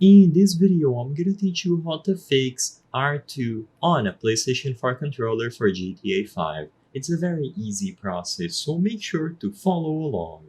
In this video, I'm gonna teach you how to fix R2 on a PlayStation 4 controller for GTA 5. It's a very easy process, so make sure to follow along.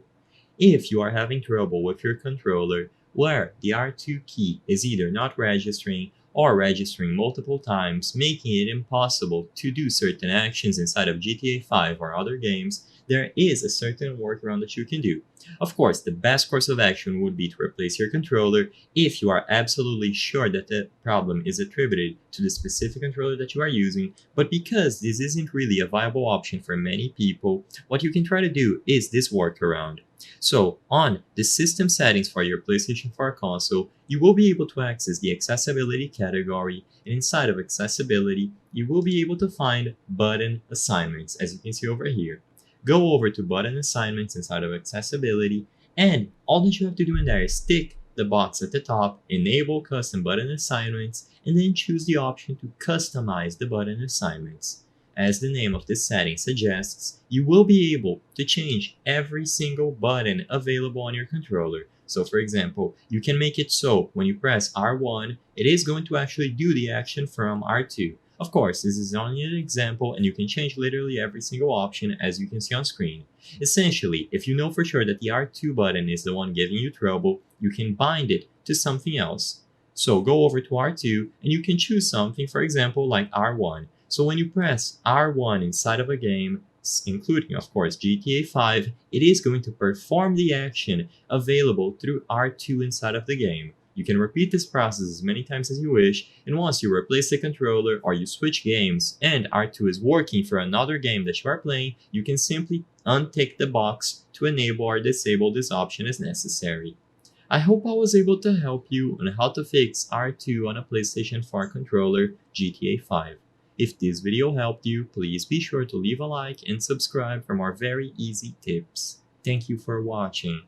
If you are having trouble with your controller where the R2 key is either not registering or registering multiple times, making it impossible to do certain actions inside of GTA 5 or other games, there is a certain workaround that you can do. Of course, the best course of action would be to replace your controller if you are absolutely sure that the problem is attributed to the specific controller that you are using, but because this isn't really a viable option for many people, what you can try to do is this workaround. So, on the system settings for your PlayStation 4 console, you will be able to access the accessibility category, and inside of accessibility, you will be able to find button assignments, as you can see over here. Go over to button assignments inside of accessibility, and all that you have to do in there is tick the box at the top, enable custom button assignments, and then choose the option to customize the button assignments. As the name of this setting suggests, you will be able to change every single button available on your controller. So for example, you can make it so when you press R1, it is going to actually do the action from R2. Of course, this is only an example and you can change literally every single option as you can see on screen. Essentially, if you know for sure that the R2 button is the one giving you trouble, you can bind it to something else. So go over to R2 and you can choose something, for example, like R1. So when you press R1 inside of a game, including of course GTA 5, it is going to perform the action available through R2 inside of the game. You can repeat this process as many times as you wish, and once you replace the controller or you switch games and R2 is working for another game that you are playing, you can simply untick the box to enable or disable this option as necessary. I hope I was able to help you on how to fix R2 on a PlayStation 4 controller GTA 5. If this video helped you, please be sure to leave a like and subscribe for more very easy tips. Thank you for watching.